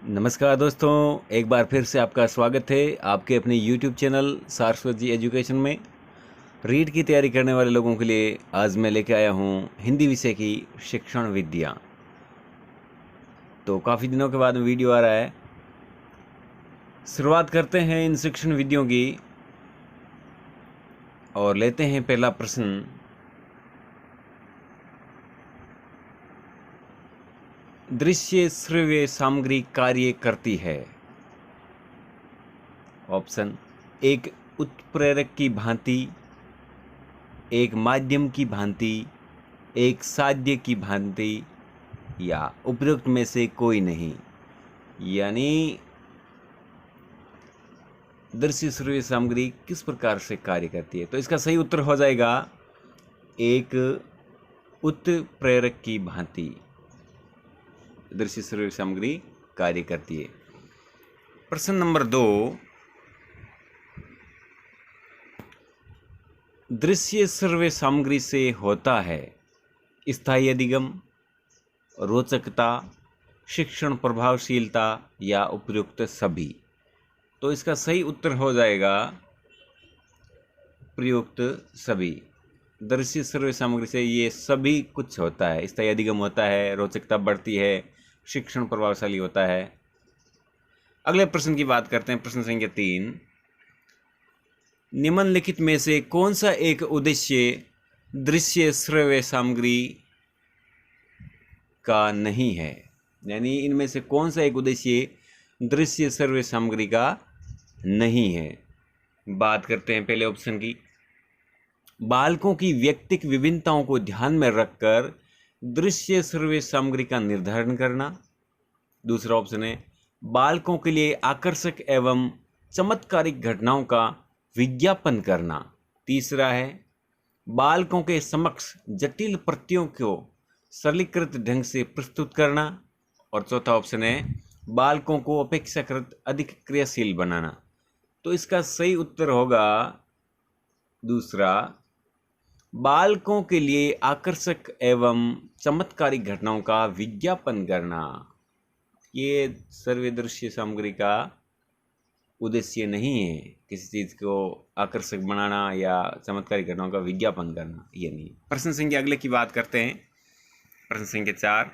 नमस्कार दोस्तों, एक बार फिर से आपका स्वागत है आपके अपने YouTube चैनल सारस्वत जी एजुकेशन में। रीट की तैयारी करने वाले लोगों के लिए आज मैं लेके आया हूँ हिंदी विषय की शिक्षण विद्या। तो काफ़ी दिनों के बाद में वीडियो आ रहा है। शुरुआत करते हैं इन शिक्षण विधियों की और लेते हैं पहला प्रश्न। दृश्य श्रव्य सामग्री कार्य करती है। ऑप्शन एक उत्प्रेरक की भांति, एक माध्यम की भांति, एक साध्य की भांति या उपयुक्त में से कोई नहीं। यानी दृश्य श्रव्य सामग्री किस प्रकार से कार्य करती है, तो इसका सही उत्तर हो जाएगा एक उत्प्रेरक की भांति दृश्य श्रव्य सामग्री कार्य करती है। प्रश्न नंबर 2, दृश्य श्रव्य सामग्री से होता है स्थायी अधिगम, रोचकता, शिक्षण प्रभावशीलता या उपयुक्त सभी। तो इसका सही उत्तर हो जाएगा प्रयुक्त सभी। दृश्य श्रव्य सामग्री से ये सभी कुछ होता है। स्थायी अधिगम होता है, रोचकता बढ़ती है, शिक्षण प्रभावशाली होता है। अगले प्रश्न की बात करते हैं। प्रश्न संख्या 3, निम्नलिखित में से कौन सा एक उद्देश्य दृश्य श्रव्य सामग्री का नहीं है। यानी इनमें से कौन सा एक उद्देश्य दृश्य श्रव्य सामग्री का नहीं है। बात करते हैं पहले ऑप्शन की। बालकों की व्यक्तिक विभिन्नताओं को ध्यान में रखकर दृश्य श्रव्य सामग्री का निर्धारण करना। दूसरा ऑप्शन है बालकों के लिए आकर्षक एवं चमत्कारिक घटनाओं का विज्ञापन करना। तीसरा है बालकों के समक्ष जटिल प्रत्ययों को सरलीकृत ढंग से प्रस्तुत करना। और चौथा ऑप्शन है बालकों को अपेक्षाकृत अधिक क्रियाशील बनाना। तो इसका सही उत्तर होगा दूसरा, बालकों के लिए आकर्षक एवं चमत्कारिक घटनाओं का विज्ञापन करना। ये श्रव्य दृश्य सामग्री का उद्देश्य नहीं है किसी चीज़ को आकर्षक बनाना या चमत्कारिक घटनाओं का विज्ञापन करना, ये नहीं। प्रश्न संख्या अगले की बात करते हैं। प्रश्न संख्या 4,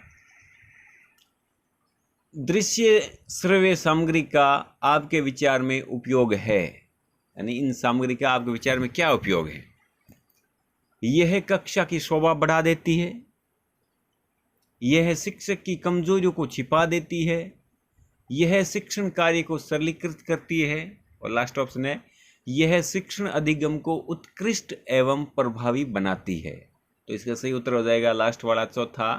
दृश्य श्रव्य सामग्री का आपके विचार में उपयोग है। यानी इन सामग्री का आपके विचार में क्या उपयोग है। यह कक्षा की शोभा बढ़ा देती है, यह शिक्षक की कमजोरियों को छिपा देती है, यह शिक्षण कार्य को सरलीकृत करती है, और लास्ट ऑप्शन है यह शिक्षण अधिगम को उत्कृष्ट एवं प्रभावी बनाती है। तो इसका सही उत्तर हो जाएगा लास्ट वाला चौथा,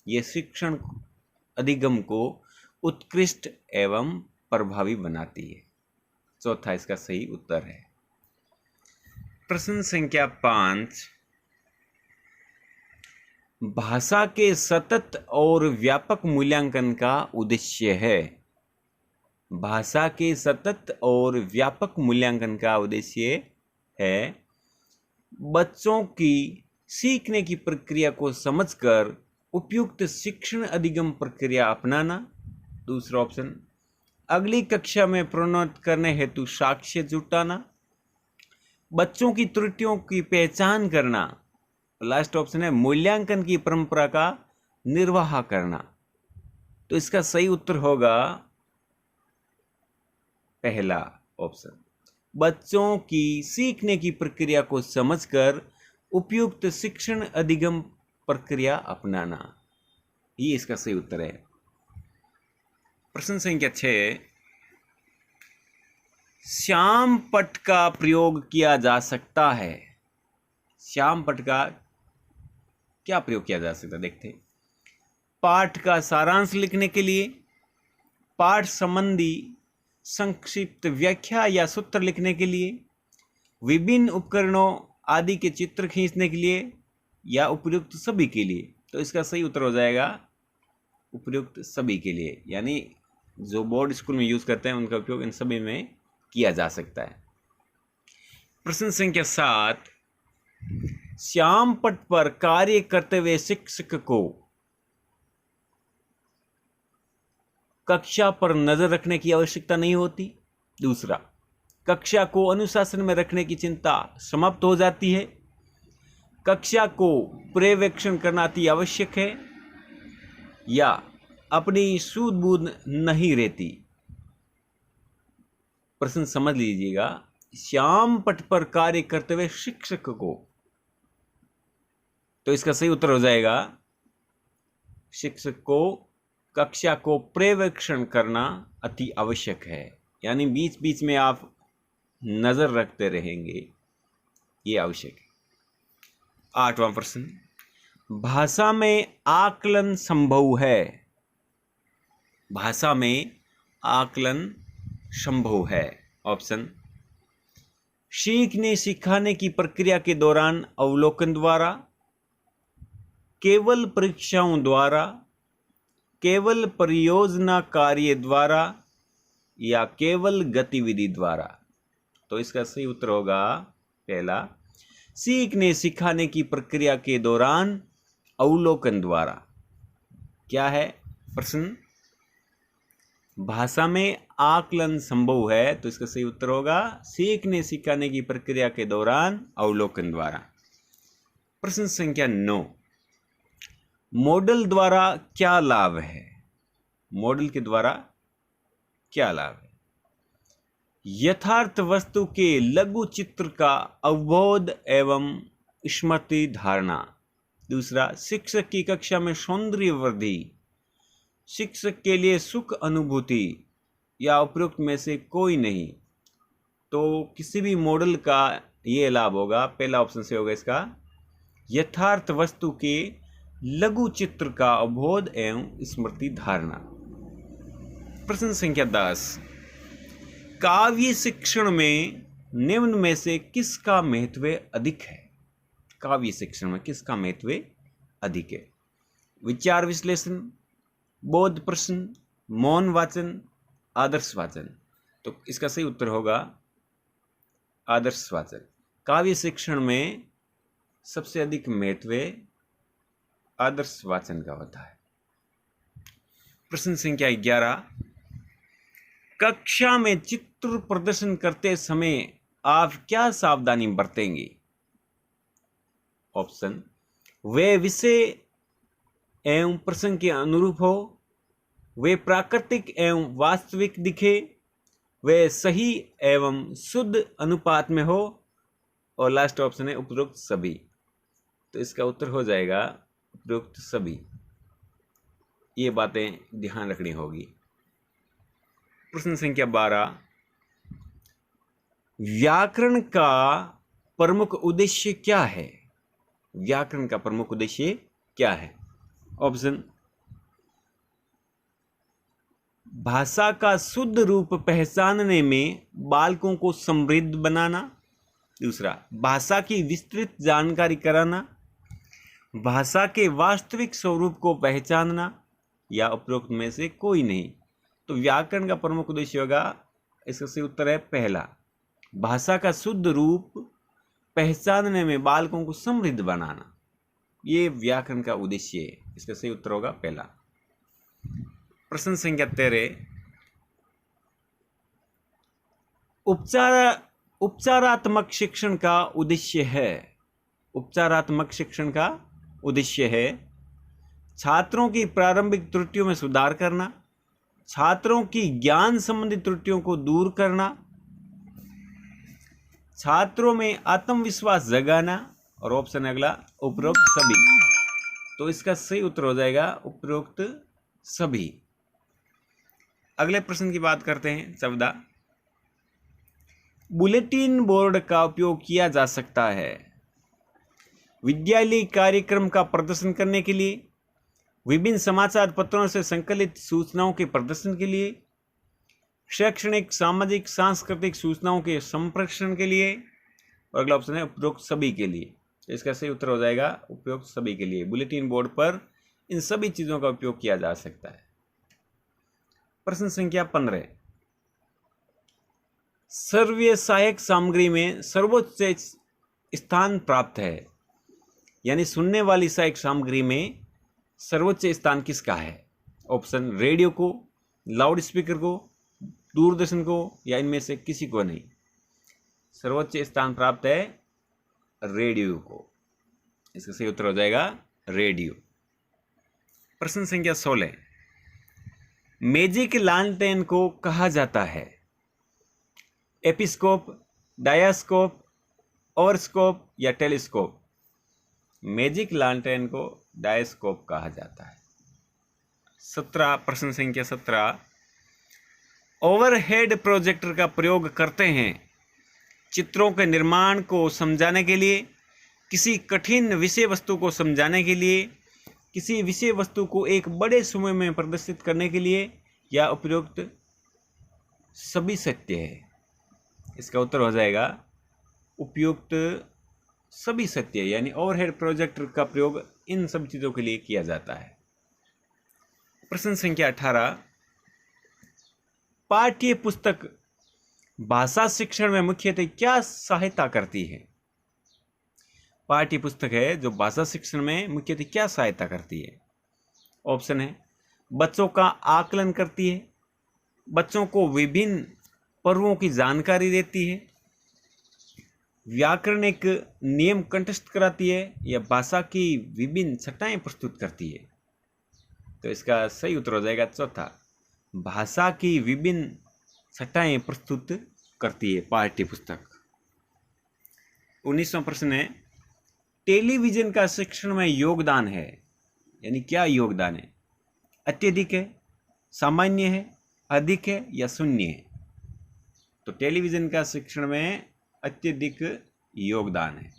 यह शिक्षण अधिगम को उत्कृष्ट एवं प्रभावी बनाती है। चौथा इसका सही उत्तर है। प्रश्न संख्या 5, भाषा के सतत और व्यापक मूल्यांकन का उद्देश्य है। भाषा के सतत और व्यापक मूल्यांकन का उद्देश्य है बच्चों की सीखने की प्रक्रिया को समझकर उपयुक्त शिक्षण अधिगम प्रक्रिया अपनाना। दूसरा ऑप्शन अगली कक्षा में प्रोन्नत करने हेतु साक्ष्य जुटाना, बच्चों की त्रुटियों की पहचान करना। लास्ट ऑप्शन है मूल्यांकन की परंपरा का निर्वाह करना। तो इसका सही उत्तर होगा पहला ऑप्शन, बच्चों की सीखने की प्रक्रिया को समझकर उपयुक्त शिक्षण अधिगम प्रक्रिया अपनाना, ये इसका सही उत्तर है। प्रश्न संख्या 6, श्याम पट्ट का प्रयोग किया जा सकता है। श्याम पट्ट का क्या प्रयोग किया जा सकता है, देखते हैं। पाठ का सारांश लिखने के लिए, पाठ संबंधी संक्षिप्त व्याख्या या सूत्र लिखने के लिए, विभिन्न उपकरणों आदि के चित्र खींचने के लिए, या उपयुक्त सभी के लिए। तो इसका सही उत्तर हो जाएगा उपयुक्त सभी के लिए। यानी जो बोर्ड स्कूल में यूज करते हैं उनका उपयोग इन सभी में किया जा सकता है। प्रश्न संख्या 7, श्याम पट्ट पर कार्य करते हुए शिक्षक को कक्षा पर नजर रखने की आवश्यकता नहीं होती। दूसरा, कक्षा को अनुशासन में रखने की चिंता समाप्त हो जाती है। कक्षा को पर्यवेक्षण करना अति आवश्यक है, या अपनी सूझबूझ नहीं रहती। प्रश्न समझ लीजिएगा, श्याम पट पर कार्य करते हुए शिक्षक को, तो इसका सही उत्तर हो जाएगा शिक्षक को कक्षा को पर्यवेक्षण करना अति आवश्यक है, यानी बीच बीच में आप नजर रखते रहेंगे, ये आवश्यक है। 8वां प्रश्न, भाषा में आकलन संभव है। भाषा में आकलन संभव है। ऑप्शन, सीखने सिखाने की प्रक्रिया के दौरान अवलोकन द्वारा, केवल परीक्षाओं द्वारा, केवल परियोजना कार्य द्वारा, या केवल गतिविधि द्वारा। तो इसका सही उत्तर होगा पहला, सीखने सिखाने की प्रक्रिया के दौरान अवलोकन द्वारा। क्या है प्रश्न? भाषा में आकलन संभव है, तो इसका सही उत्तर होगा सीखने सिखाने की प्रक्रिया के दौरान अवलोकन द्वारा। प्रश्न संख्या 9, मॉडल द्वारा क्या लाभ है? मॉडल के द्वारा क्या लाभ है? यथार्थ वस्तु के लघु चित्र का अवबोध एवं स्मृति धारणा। दूसरा, शिक्षक की कक्षा में सौंदर्य वृद्धि, शिक्षक के लिए सुख अनुभूति, या उपयुक्त में से कोई नहीं। तो किसी भी मॉडल का ये लाभ होगा, पहला ऑप्शन से होगा इसका, यथार्थ वस्तु के लघु चित्र का अवबोध एवं स्मृति धारणा। प्रश्न संख्या 10, काव्य शिक्षण में निम्न में से किसका महत्व अधिक है? काव्य शिक्षण में किसका महत्व अधिक है? विचार विश्लेषण, बोध प्रश्न, मौन वाचन, आदर्श वाचन। तो इसका सही उत्तर होगा आदर्श वाचन। काव्य शिक्षण में सबसे अधिक महत्व आदर्श वाचन का होता है। प्रश्न संख्या 11, कक्षा में चित्र प्रदर्शन करते समय आप क्या सावधानी बरतेंगे? ऑप्शन, वे विषय एवं प्रसंग के अनुरूप हो, वे प्राकृतिक एवं वास्तविक दिखे, वे सही एवं शुद्ध अनुपात में हो, और लास्ट ऑप्शन है उपरोक्त सभी। तो इसका उत्तर हो जाएगा उपरोक्त सभी। ये बातें ध्यान रखनी होगी। प्रश्न संख्या 12, व्याकरण का प्रमुख उद्देश्य क्या है? व्याकरण का प्रमुख उद्देश्य क्या है? ऑप्शन, भाषा का शुद्ध रूप पहचानने में बालकों को समृद्ध बनाना। दूसरा, भाषा की विस्तृत जानकारी कराना, भाषा के वास्तविक स्वरूप को पहचानना, या उपरोक्त में से कोई नहीं। तो व्याकरण का प्रमुख उद्देश्य होगा, इसका सही उत्तर है पहला, भाषा का शुद्ध रूप पहचानने में बालकों को समृद्ध बनाना। ये व्याकरण का उद्देश्य है। इसका सही उत्तर होगा पहला। प्रश्न संख्या 13, उपचारात्मक शिक्षण का उद्देश्य है। उपचारात्मक शिक्षण का उद्देश्य है छात्रों की प्रारंभिक त्रुटियों में सुधार करना, छात्रों की ज्ञान संबंधी त्रुटियों को दूर करना, छात्रों में आत्मविश्वास जगाना, और ऑप्शन अगला उपरोक्त सभी। तो इसका सही उत्तर हो जाएगा उपरोक्त सभी। अगले प्रश्न की बात करते हैं। 14, बुलेटिन बोर्ड का उपयोग किया जा सकता है विद्यालय कार्यक्रम का प्रदर्शन करने के लिए, विभिन्न समाचार पत्रों से संकलित सूचनाओं के प्रदर्शन के लिए, शैक्षणिक सामाजिक सांस्कृतिक सूचनाओं के संप्रेषण के लिए, और अगला ऑप्शन है उपरोक्त सभी के लिए। तो इसका सही उत्तर हो जाएगा उपरोक्त सभी के लिए। बुलेटिन बोर्ड पर इन सभी चीजों का उपयोग किया जा सकता है। प्रश्न संख्या 15, सर्व सहायक सामग्री में सर्वोच्च स्थान प्राप्त है, यानी सुनने वाली सहायक सामग्री में सर्वोच्च स्थान किसका है? ऑप्शन, रेडियो को, लाउड स्पीकर को, दूरदर्शन को, या इनमें से किसी को नहीं। सर्वोच्च स्थान प्राप्त है रेडियो को। इसका सही उत्तर हो जाएगा रेडियो। प्रश्न संख्या 16, मैजिक लालटेन को कहा जाता है एपिस्कोप, डायास्कोप, ओवरस्कोप या टेलीस्कोप? मैजिक लालटेन को डायस्कोप कहा जाता है। 17, प्रश्न संख्या 17, ओवरहेड प्रोजेक्टर का प्रयोग करते हैं चित्रों के निर्माण को समझाने के लिए, किसी कठिन विषय वस्तु को समझाने के लिए, किसी विषय वस्तु को एक बड़े समय में प्रदर्शित करने के लिए, या उपयुक्त सभी सत्य है? इसका उत्तर हो जाएगा उपयुक्त सभी सत्य, यानी ओवरहेड प्रोजेक्टर का प्रयोग इन सब चीज़ों के लिए किया जाता है। प्रश्न संख्या 18, पाठ्य पुस्तक भाषा शिक्षण में मुख्यतः क्या सहायता करती है? पाठ्य पुस्तक है जो भाषा शिक्षण में मुख्यतः क्या सहायता करती है? ऑप्शन है, बच्चों का आकलन करती है, बच्चों को विभिन्न पर्वों की जानकारी देती है, व्याकरणिक नियम कंठस्थ कराती है, या भाषा की विभिन्न छटाएं प्रस्तुत करती है? तो इसका सही उत्तर हो जाएगा चौथा, भाषा की विभिन्न छटाएं प्रस्तुत करती है पाठ्य पुस्तक। 19वां प्रश्न है, टेलीविजन का शिक्षण में योगदान है, यानी क्या योगदान है? अत्यधिक है, सामान्य है, अधिक है, या शून्य है? तो टेलीविजन का शिक्षण में अत्यधिक योगदान है।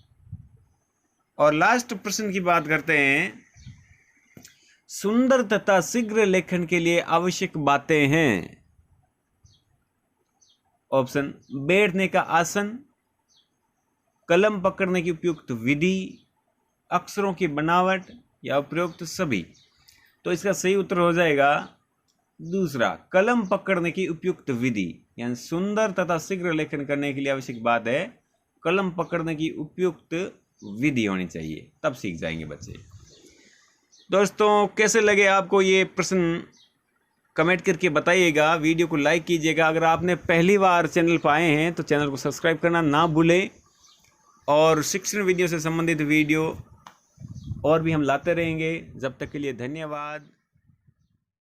और लास्ट प्रश्न की बात करते हैं, सुंदर तथा शीघ्र लेखन के लिए आवश्यक बातें हैं। ऑप्शन, बैठने का आसन, कलम पकड़ने की उपयुक्त विधि, अक्षरों की बनावट, या उपयुक्त सभी? तो इसका सही उत्तर हो जाएगा दूसरा, कलम पकड़ने की उपयुक्त विधि। यानी सुंदर तथा शीघ्र लेखन करने के लिए आवश्यक बात है कलम पकड़ने की उपयुक्त विधि होनी चाहिए, तब सीख जाएंगे बच्चे। दोस्तों, कैसे लगे आपको ये प्रश्न कमेंट करके बताइएगा। वीडियो को लाइक कीजिएगा। अगर आपने पहली बार चैनल पर आए हैं तो चैनल को सब्सक्राइब करना ना भूलें। और शिक्षण वीडियो से संबंधित वीडियो और भी हम लाते रहेंगे। जब तक के लिए धन्यवाद।